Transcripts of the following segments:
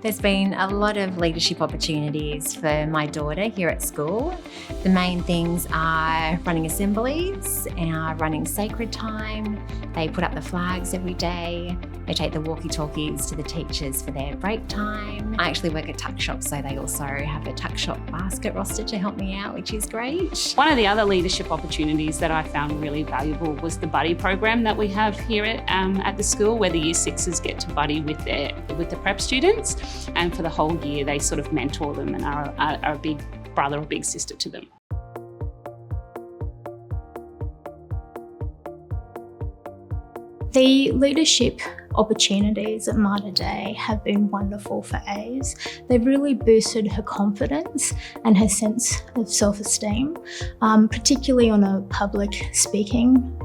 There's been a lot of leadership opportunities for my daughter here at school. The main things are running assemblies, running sacred time. They put up the flags every day. They take the walkie-talkies to the teachers for their break time. I actually work at tuck shop, so they also have a tuck shop basket roster to help me out, which is great. One of the other leadership opportunities that I found really valuable was the buddy program that we have here at the school, where the Year 6s get to buddy with the prep students, and for the whole year they sort of mentor them and are a big brother or big sister to them. The leadership opportunities at Mater Day have been wonderful for Aves. They've really boosted her confidence and her sense of self-esteem, particularly on a public speaking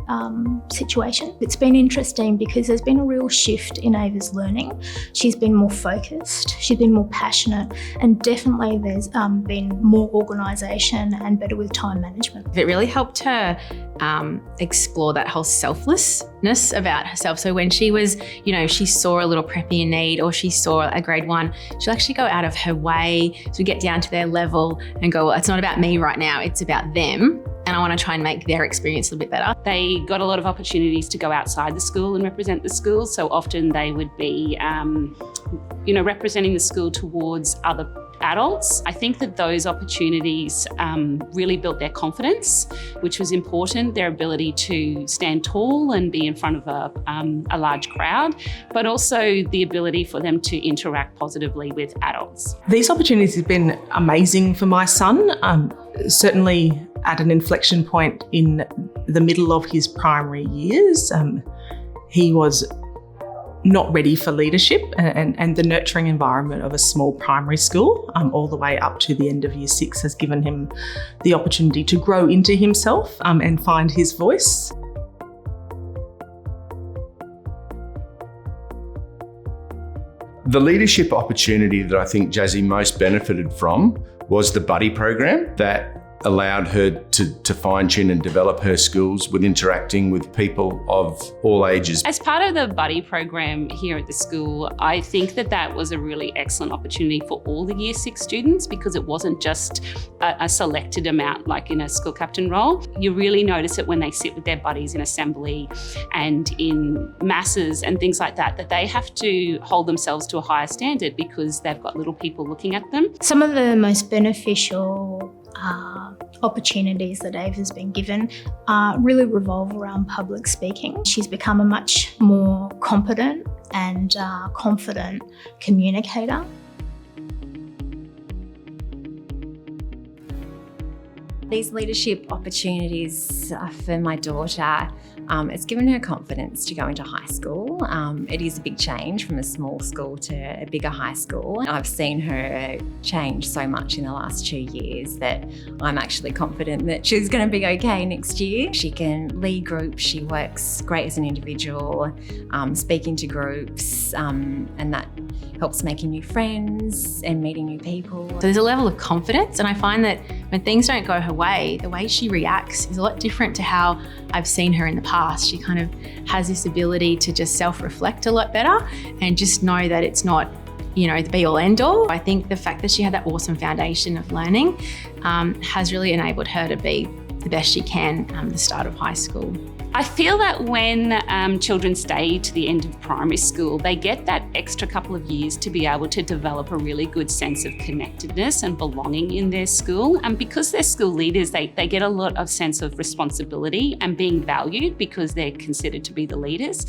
situation. It's been interesting because there's been a real shift in Ava's learning. She's been more focused, she's been more passionate, and definitely there's been more organisation and better with time management. It really helped her explore that whole selflessness about herself. So when she was, she saw a little preppy in need, or she saw a grade 1, she'll actually go out of her way to get down to their level and go, well, it's not about me right now, it's about them. And I want to try and make their experience a little bit better. They got a lot of opportunities to go outside the school and represent the school. So often they would be, representing the school towards other adults. I think that those opportunities really built their confidence, which was important, their ability to stand tall and be in front of a large crowd, but also the ability for them to interact positively with adults. These opportunities have been amazing for my son, certainly at an inflection point in the middle of his primary years. He was not ready for leadership and the nurturing environment of a small primary school all the way up to the end of Year 6 has given him the opportunity to grow into himself and find his voice. The leadership opportunity that I think Jazzy most benefited from was the buddy program that allowed her to fine-tune and develop her skills with interacting with people of all ages. As part of the buddy program here at the school, I think that was a really excellent opportunity for all the Year 6 students, because it wasn't just a selected amount like in a school captain role. You really notice it when they sit with their buddies in assembly and in masses and things like that, that they have to hold themselves to a higher standard because they've got little people looking at them. Some of the most beneficial opportunities that Ava has been given really revolve around public speaking. She's become a much more competent and confident communicator. These leadership opportunities for my daughter, it's given her confidence to go into high school. It is a big change from a small school to a bigger high school. I've seen her change so much in the last 2 years that I'm actually confident that she's going to be okay next year. She can lead groups, she works great as an individual, speaking to groups, and that helps making new friends and meeting new people. So there's a level of confidence, and I find that when things don't go her way, the way she reacts is a lot different to how I've seen her in the past. She kind of has this ability to just self-reflect a lot better and just know that it's not, the be-all end-all. I think the fact that she had that awesome foundation of learning has really enabled her to be the best she can at the start of high school. I feel that when children stay to the end of primary school, they get that extra couple of years to be able to develop a really good sense of connectedness and belonging in their school. And because they're school leaders, they get a lot of sense of responsibility and being valued because they're considered to be the leaders.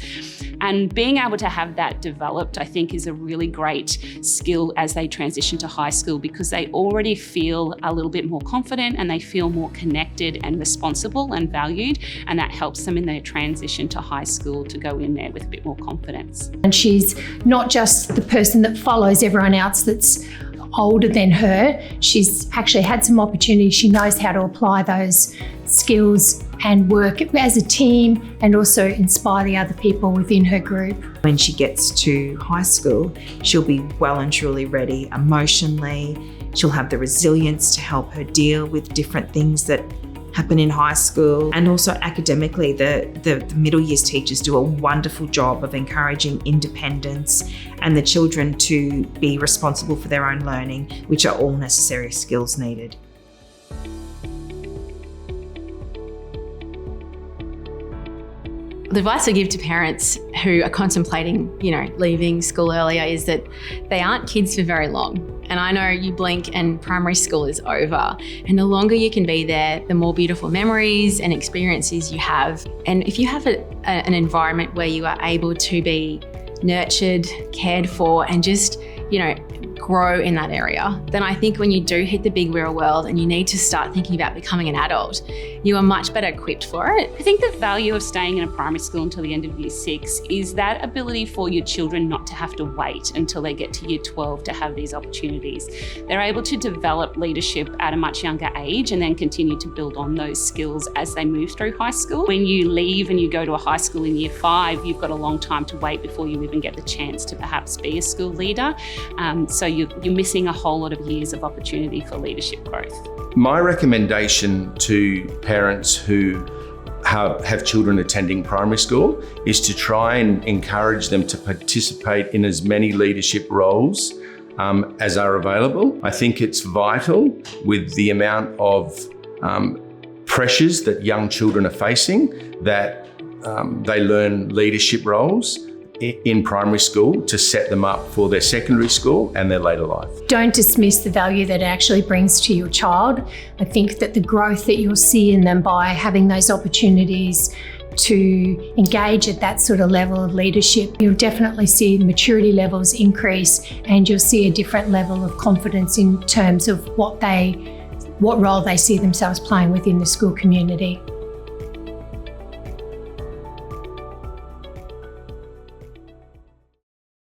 And being able to have that developed, I think, is a really great skill as they transition to high school, because they already feel a little bit more confident and they feel more connected and responsible and valued, and that helps them in their transition to high school to go in there with a bit more confidence. And she's not just the person that follows everyone else that's older than her. She's actually had some opportunities. She knows how to apply those skills and work as a team and also inspire the other people within her group. When she gets to high school, she'll be well and truly ready emotionally. She'll have the resilience to help her deal with different things that happen in high school. And also academically, the middle years teachers do a wonderful job of encouraging independence and the children to be responsible for their own learning, which are all necessary skills needed. The advice I give to parents who are contemplating, leaving school earlier is that they aren't kids for very long. And I know you blink and primary school is over. And the longer you can be there, the more beautiful memories and experiences you have. And if you have an environment where you are able to be nurtured, cared for, and just, grow in that area, then I think when you do hit the big real world and you need to start thinking about becoming an adult, you are much better equipped for it. I think the value of staying in a primary school until the end of year 6 is that ability for your children not to have to wait until they get to year 12 to have these opportunities. They're able to develop leadership at a much younger age and then continue to build on those skills as they move through high school. When you leave and you go to a high school in year 5, you've got a long time to wait before you even get the chance to perhaps be a school leader. So you're missing a whole lot of years of opportunity for leadership growth. My recommendation to parents who have children attending primary school is to try and encourage them to participate in as many leadership roles as are available. I think it's vital with the amount of pressures that young children are facing that they learn leadership roles in primary school to set them up for their secondary school and their later life. Don't dismiss the value that it actually brings to your child. I think that the growth that you'll see in them by having those opportunities to engage at that sort of level of leadership, you'll definitely see maturity levels increase, and you'll see a different level of confidence in terms of what role they see themselves playing within the school community.